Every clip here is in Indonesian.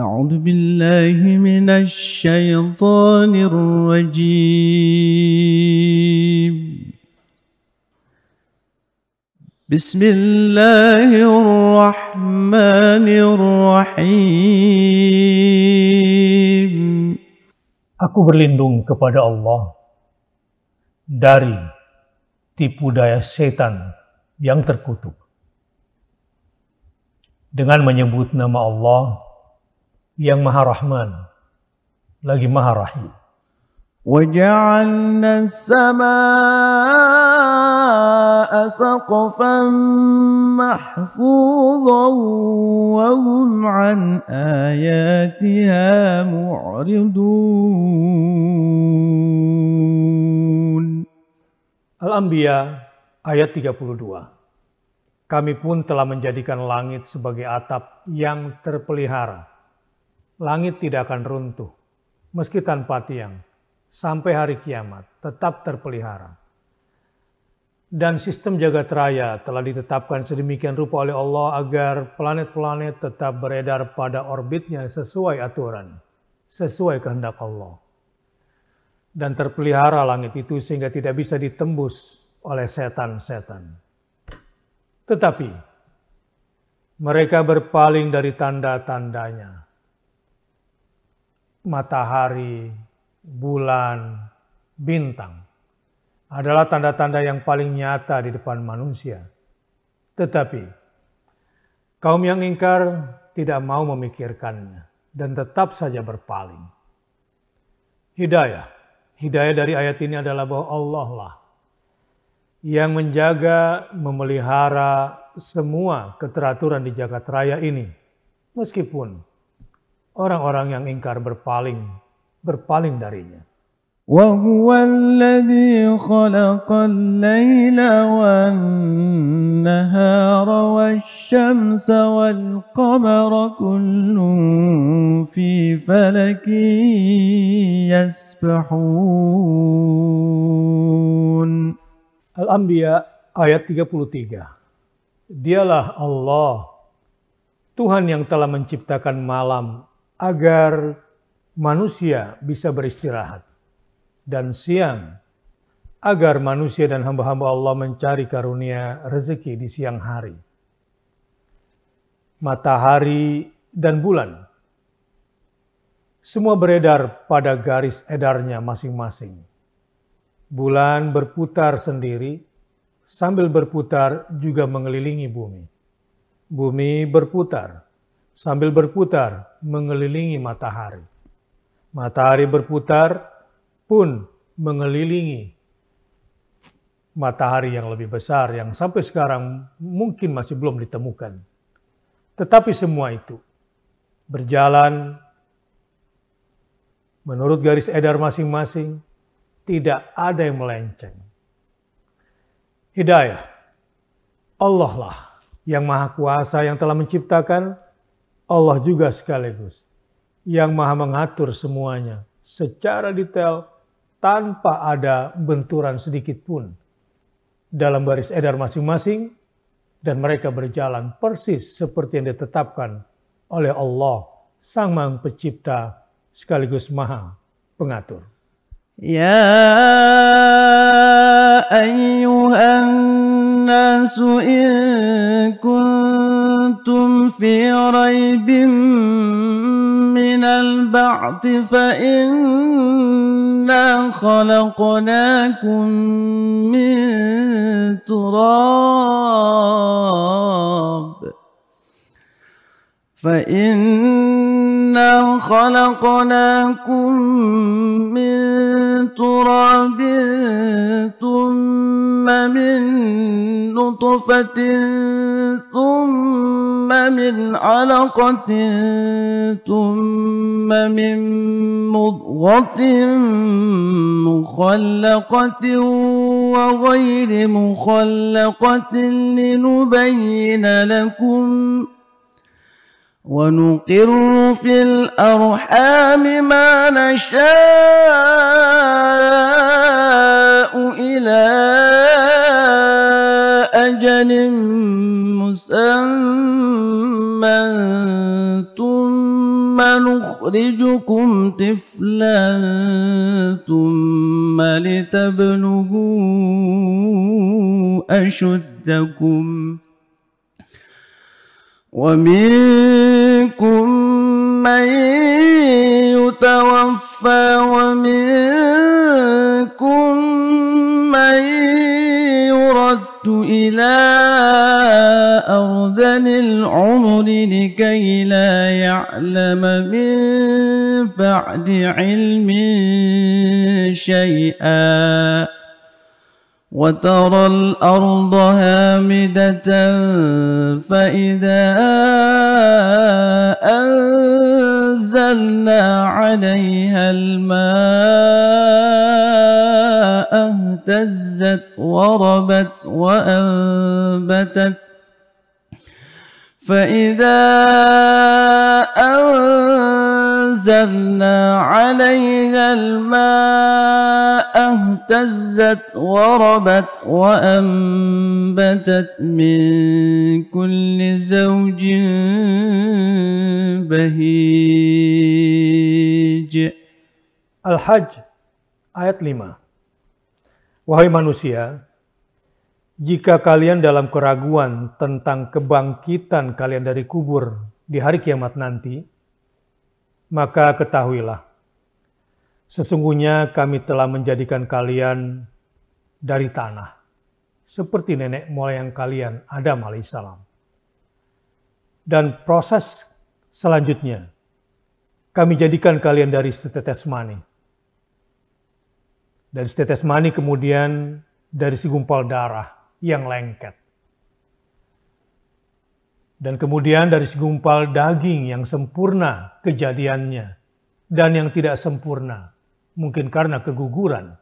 أعوذ بالله من الشيطان الرجيم. بسم الله الرحمن الرحيم. Aku berlindung kepada Allah dari tipu daya setan yang terkutuk. Dengan menyebut nama Allah yang Maha Rahman lagi Maha Rahim. وَجَعَلْنَا السَّمَاءَ سَقْفًا مَحْفُوظًا وَهُمْ عَنْ آيَاتِهَا مُعْرِضُونَ. Al-Anbiya ayat 32. Kami pun telah menjadikan langit sebagai atap yang terpelihara. Langit tidak akan runtuh, meski tanpa tiang, sampai hari kiamat tetap terpelihara. Dan sistem jagat raya telah ditetapkan sedemikian rupa oleh Allah agar planet-planet tetap beredar pada orbitnya sesuai aturan, sesuai kehendak Allah. Dan terpelihara langit itu sehingga tidak bisa ditembus oleh setan-setan. Tetapi mereka berpaling dari tanda-tandanya. Matahari, bulan, bintang adalah tanda-tanda yang paling nyata di depan manusia. Tetapi kaum yang ingkar tidak mau memikirkannya dan tetap saja berpaling. Hidayah dari ayat ini adalah bahwa Allah lah yang menjaga, memelihara semua keteraturan di jagat raya ini. Meskipun orang-orang yang ingkar berpaling darinya. وَهُوَ الَّذِي خَلَقَ اللَّيْلَ وَالنَّهَارَ وَالشَّمْسَ وَالْقَمَرَ كُلٌّ فِي فَلَكٍ يَسْبَحُونَ. Al-Anbiya ayat 33. Dialah Allah, Tuhan yang telah menciptakan malam agar manusia bisa beristirahat, dan siang agar manusia dan hamba-hamba Allah mencari karunia rezeki di siang hari. Matahari dan bulan semua beredar pada garis edarnya masing-masing. Bulan berputar sendiri, sambil berputar juga mengelilingi bumi. Bumi berputar, sambil berputar mengelilingi matahari. Matahari berputar pun mengelilingi matahari yang lebih besar yang sampai sekarang mungkin masih belum ditemukan. Tetapi semua itu berjalan menurut garis edar masing-masing. Tidak ada yang melenceng. Hidayah Allah lah yang Maha Kuasa yang telah menciptakan. Allah juga sekaligus yang Maha mengatur semuanya secara detail tanpa ada benturan sedikit pun dalam garis edar masing-masing, dan mereka berjalan persis seperti yang ditetapkan oleh Allah Sang Maha Pencipta sekaligus Maha Pengatur. يا أيها الناس إن كنتم في ريب من البعث فإنا خلقناكم من تراب ثم من نطفة ثم من علقة ثم من مضغة مخلقة وغير مخلقة لنبين لكم ونقر في الأرحام ما نشاء إلى أجل مسمى ثم نخرجكم طفلا ثم لتبلغوا أشدكم ومنكم من يتوفى ومنكم من يرد إلى أرذل العمر لكي لا يعلم من بعد علم شيئا وترى الأرض هامدة فإذا أنزلنا عليها الماء اهتزت وربت فإذا أنزلنا عليها الماء اهتزت وربت وأنبتت من كل زوج بهيج. Al-Hajj ayat 5. Wahai manusia, jika kalian dalam keraguan tentang kebangkitan kalian dari kubur di hari kiamat nanti, maka ketahuilah, sesungguhnya kami telah menjadikan kalian dari tanah, seperti nenek moyang kalian Adam alaihissalam. Dan proses selanjutnya, kami jadikan kalian dari setetes mani. Dari setetes mani kemudian dari segumpal darah yang lengket. Dan kemudian dari segumpal daging yang sempurna kejadiannya dan yang tidak sempurna, mungkin karena keguguran.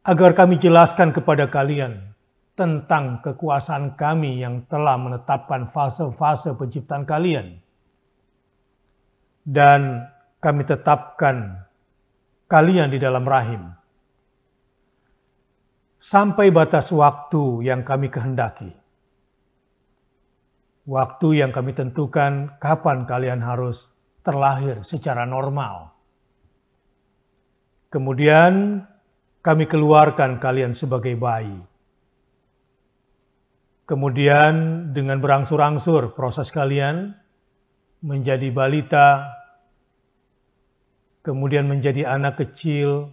Agar kami jelaskan kepada kalian tentang kekuasaan kami yang telah menetapkan fase-fase penciptaan kalian. Dan kami tetapkan kalian di dalam rahim sampai batas waktu yang kami kehendaki. Waktu yang kami tentukan kapan kalian harus terlahir secara normal. Kemudian kami keluarkan kalian sebagai bayi. Kemudian dengan berangsur-angsur proses kalian menjadi balita, kemudian menjadi anak kecil,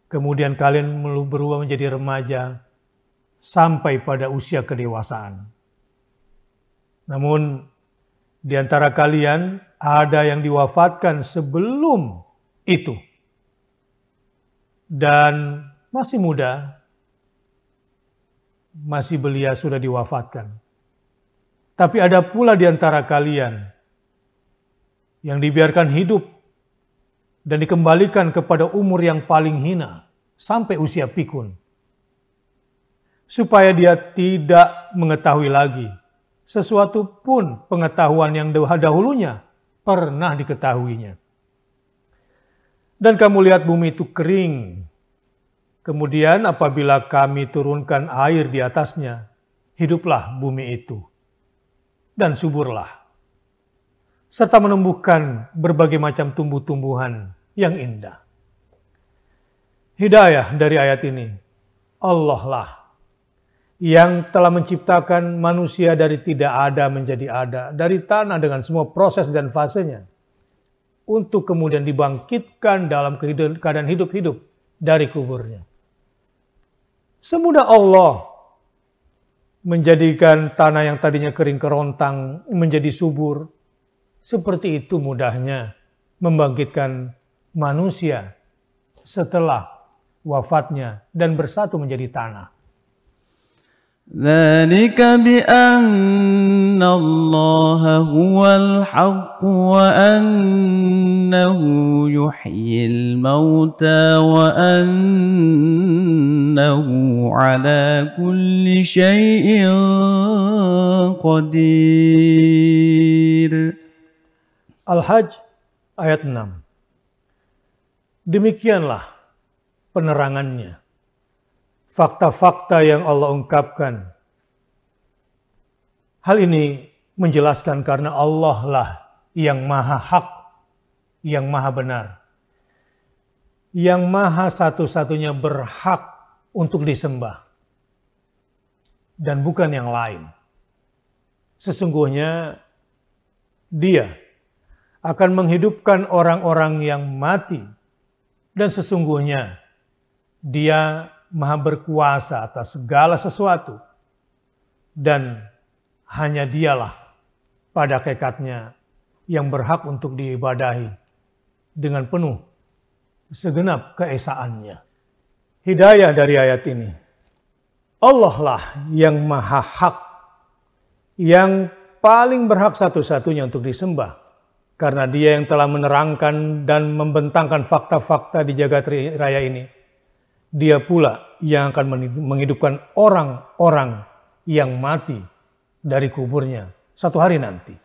kemudian kalian berubah menjadi remaja, sampai pada usia kedewasaan. Namun, di antara kalian ada yang diwafatkan sebelum itu, dan masih muda, masih belia sudah diwafatkan. Tapi ada pula di antara kalian yang dibiarkan hidup dan dikembalikan kepada umur yang paling hina sampai usia pikun, supaya dia tidak mengetahui lagi sesuatu pun pengetahuan yang dahulunya pernah diketahuinya. Dan kamu lihat bumi itu kering, kemudian apabila kami turunkan air di atasnya, hiduplah bumi itu dan suburlah, serta menumbuhkan berbagai macam tumbuh-tumbuhan yang indah. Hidayah dari ayat ini, Allah lah yang telah menciptakan manusia dari tidak ada menjadi ada, dari tanah dengan semua proses dan fasenya, untuk kemudian dibangkitkan dalam keadaan hidup-hidup dari kuburnya. Semudah Allah menjadikan tanah yang tadinya kering kerontang menjadi subur, seperti itu mudahnya membangkitkan manusia setelah wafatnya dan bersatu menjadi tanah. ذلك بأن الله هو الحق وأنه يحيي الموتى وأنه على كل شيء قدير. Al-Hajj ayat 6. Demikianlah penerangannya, fakta-fakta yang Allah ungkapkan. Hal ini menjelaskan karena Allah lah yang maha hak, yang maha benar, yang maha satu-satunya berhak untuk disembah, dan bukan yang lain. Sesungguhnya Dia akan menghidupkan orang-orang yang mati, dan sesungguhnya Dia maha berkuasa atas segala sesuatu, dan hanya Dialah pada hakikatnya yang berhak untuk diibadahi dengan penuh segenap keesaannya. Hidayah dari ayat ini, Allah lah yang maha hak, yang paling berhak satu-satunya untuk disembah, karena Dia yang telah menerangkan dan membentangkan fakta-fakta di jagat raya ini. Dia pula yang akan menghidupkan orang-orang yang mati dari kuburnya satu hari nanti.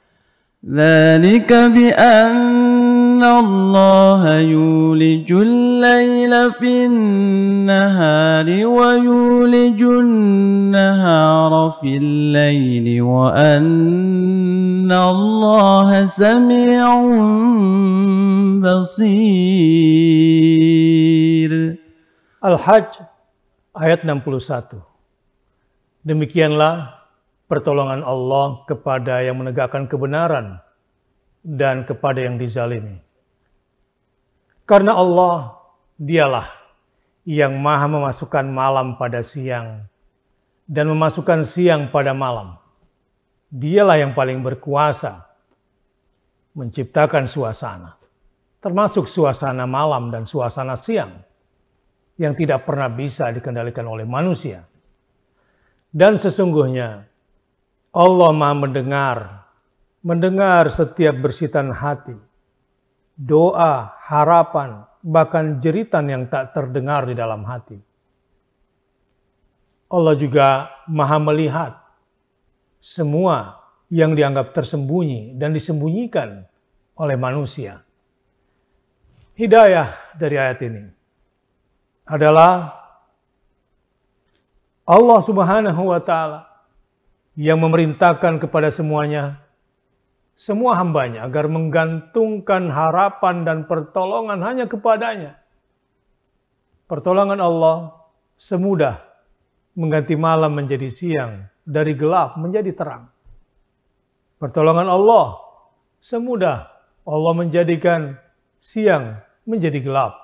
ذلك بأن الله يولج الليل في النهار ويولج النهار في الليل وأن الله سميع بصير. Al-Hajj ayat 61. Demikianlah pertolongan Allah kepada yang menegakkan kebenaran dan kepada yang dizalimi. Karena Allah, Dialah yang maha memasukkan malam pada siang dan memasukkan siang pada malam. Dialah yang paling berkuasa menciptakan suasana, termasuk suasana malam dan suasana siang, yang tidak pernah bisa dikendalikan oleh manusia. Dan sesungguhnya Allah maha mendengar setiap bersitan hati, doa, harapan, bahkan jeritan yang tak terdengar di dalam hati. Allah juga maha melihat semua yang dianggap tersembunyi dan disembunyikan oleh manusia. Hidayah dari ayat ini adalah Allah Subhanahu wa Ta'ala yang memerintahkan kepada semuanya, semua hambanya, agar menggantungkan harapan dan pertolongan hanya kepadanya. Pertolongan Allah semudah mengganti malam menjadi siang, dari gelap menjadi terang. Pertolongan Allah semudah Allah menjadikan siang menjadi gelap.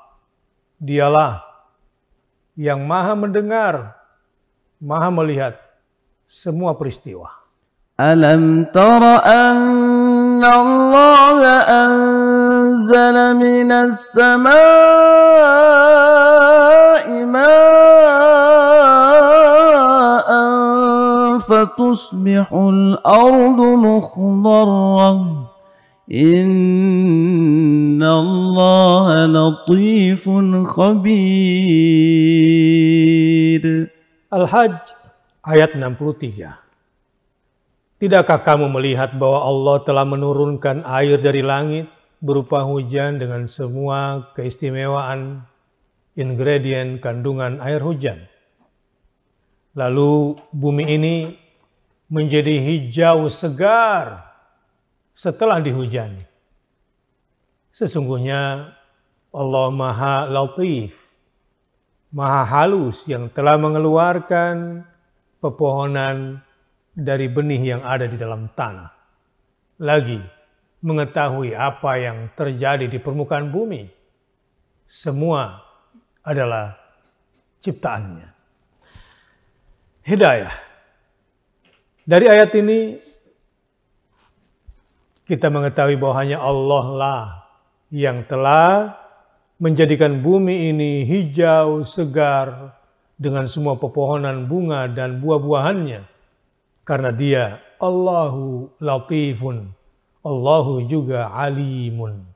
Dialah yang maha mendengar, maha melihat semua peristiwa. ألم تر أن الله أنزل من السماء ماء فتصبح الأرض مخضرة إن الله لطيف خبير. Al-Hajj ayat 63. Tidakkah kamu melihat bahwa Allah telah menurunkan air dari langit berupa hujan dengan semua keistimewaan ingredient kandungan air hujan? Lalu bumi ini menjadi hijau segar setelah dihujani. Sesungguhnya Allah Maha Latif, Maha halus yang telah mengeluarkan pepohonan dari benih yang ada di dalam tanah. Lagi mengetahui apa yang terjadi di permukaan bumi. Semua adalah ciptaannya. Hidayah. Dari ayat ini kita mengetahui bahwa hanya Allah lah yang telah menjadikan bumi ini hijau, segar, dengan semua pepohonan bunga dan buah-buahannya. Karena Dia Allahu Latifun, Allahu juga Alimun,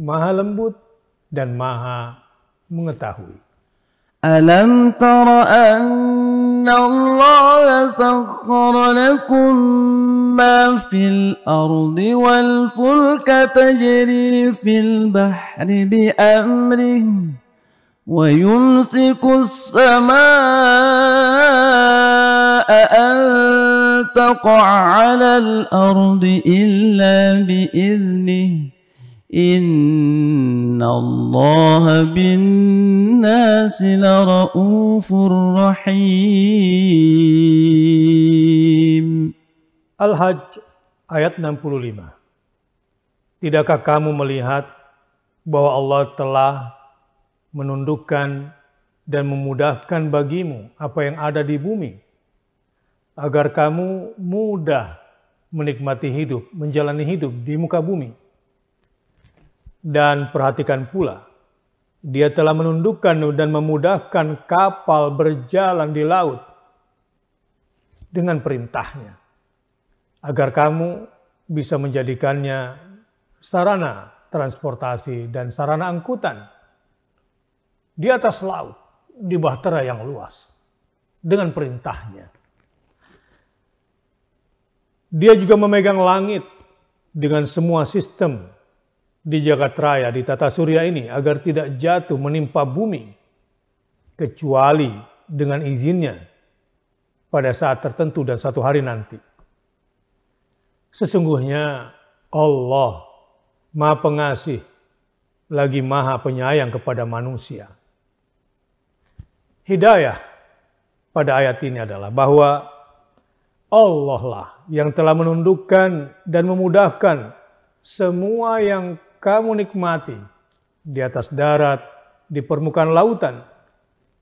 Maha lembut dan Maha mengetahui. ألم تر أن الله سخر لكم ما في الأرض والفلك تجري في البحر بأمره ويمسك السماء أن تقع على الأرض إلا بإذنه إن الله بالناس لرؤوف رحيم. Al-Hajj ayat 65. Tidakkah kamu melihat bahwa Allah telah menundukkan dan memudahkan bagimu apa yang ada di bumi, agar kamu mudah menikmati hidup, menjalani hidup di muka bumi. Dan perhatikan pula, Dia telah menundukkan dan memudahkan kapal berjalan di laut dengan perintahnya, agar kamu bisa menjadikannya sarana transportasi dan sarana angkutan di atas laut, di bahtera yang luas, dengan perintahnya. Dia juga memegang langit dengan semua sistem di jagat raya, di tata surya ini, agar tidak jatuh menimpa bumi, kecuali dengan izinnya pada saat tertentu dan satu hari nanti. Sesungguhnya Allah Maha Pengasih, lagi Maha Penyayang kepada manusia. Hidayah pada ayat ini adalah bahwa Allah lah yang telah menundukkan dan memudahkan semua yang kamu nikmati di atas darat, di permukaan lautan.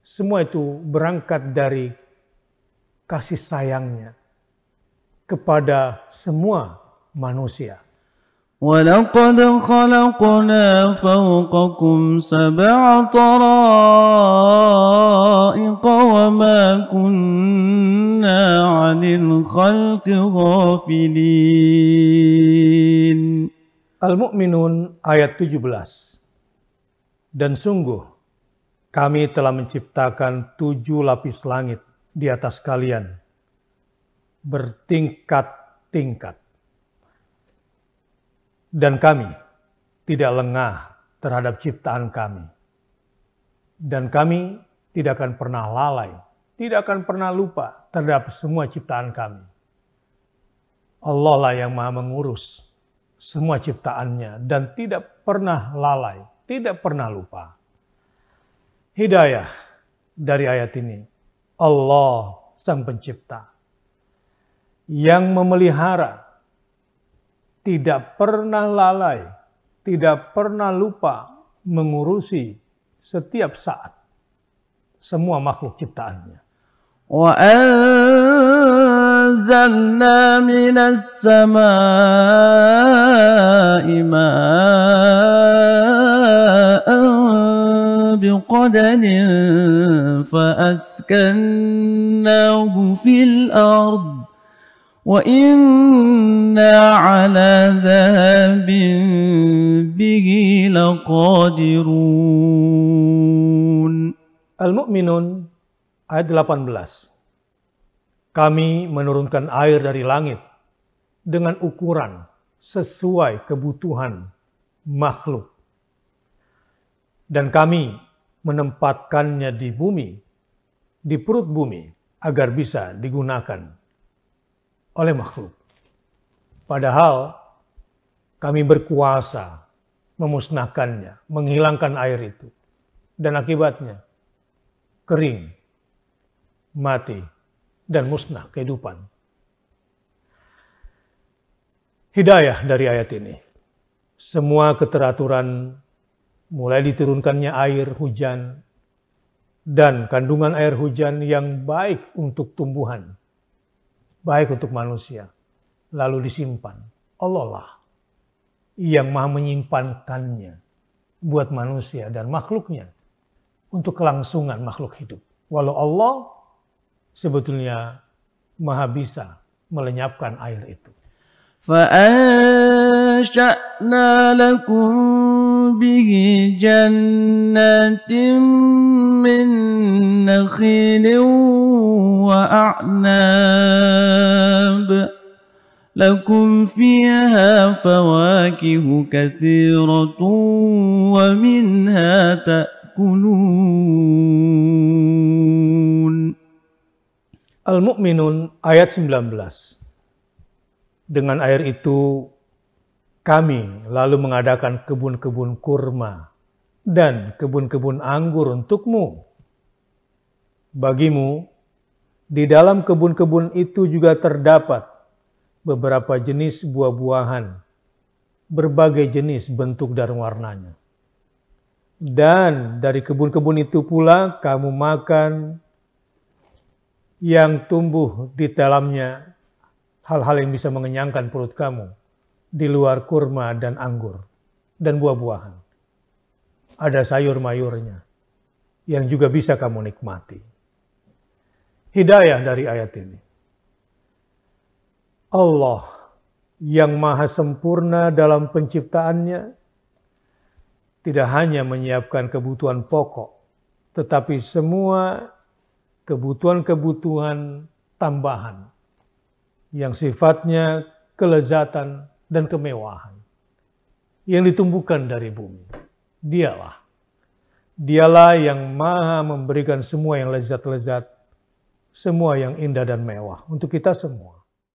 Semua itu berangkat dari kasih sayangnya kepada semua manusia. وَلَقَدْ خَلَقْنَا فَوْقَكُمْ سَبْعَ طَرَائِقَ وَمَا كُنَّا عَنِ الْخَلْقِ غَافِلِينَ. Al-Mu'minun ayat 17. Dan sungguh kami telah menciptakan 7 lapis langit di atas kalian, bertingkat-tingkat. Dan kami tidak lengah terhadap ciptaan kami. Dan kami tidak akan pernah lalai, tidak akan pernah lupa terhadap semua ciptaan kami. Allah lah yang Maha mengurus semua ciptaannya dan tidak pernah lalai, tidak pernah lupa. Hidayah dari ayat ini, Allah Sang Pencipta yang memelihara, tidak pernah lalai, tidak pernah lupa mengurusi setiap saat semua makhluk ciptaannya. وَأَنزَلْنَا مِنَ السَّمَاءِ مَاءً بِقَدَرٍ فَأَسْكَنَّاهُ فِي الْأَرْضِ وَإِنَّا عَلَى ذَهَابٍ بِهِ لَقَادِرُونَ. Al-Mu'minun ayat 18. Kami menurunkan air dari langit dengan ukuran sesuai kebutuhan makhluk. Dan kami menempatkannya di bumi, di perut bumi, agar bisa digunakan oleh makhluk. Padahal kami berkuasa memusnahkannya, menghilangkan air itu. Dan akibatnya kering, mati, dan musnah kehidupan. Hidayah dari ayat ini. Semua keteraturan, mulai diturunkannya air hujan, dan kandungan air hujan yang baik untuk tumbuhan, baik untuk manusia, lalu disimpan. Allah lah yang Maha menyimpankannya buat manusia dan makhluknya untuk kelangsungan makhluk hidup. Walau Allah sebetulnya Maha bisa melenyapkan air itu. فَأَنشَأْنَا لَكُم بِهِ جَنَّاتٍ مِّن نَّخِيلٍ وَأَعْنَابٍ لَكُمْ فِيهَا فَوَاكِهُ كَثِيرَةٌ وَمِنْهَا تَأْكُلُونَ. Al-Mu'minun ayat 19. Dengan air itu kami lalu mengadakan kebun-kebun kurma dan kebun-kebun anggur untukmu. Bagimu, di dalam kebun-kebun itu juga terdapat beberapa jenis buah-buahan, berbagai jenis bentuk dan warnanya. Dan dari kebun-kebun itu pula kamu makan yang tumbuh di dalamnya hal-hal yang bisa mengenyangkan perut kamu di luar kurma dan anggur dan buah-buahan. Ada sayur-mayurnya yang juga bisa kamu nikmati. Hidayah dari ayat ini. Allah yang maha sempurna dalam penciptaannya tidak hanya menyiapkan kebutuhan pokok, tetapi semua kebutuhan-kebutuhan tambahan yang sifatnya kelezatan dan kemewahan yang ditumbuhkan dari bumi. Dialah yang maha memberikan semua yang lezat-lezat, semua yang indah dan mewah untuk kita semua.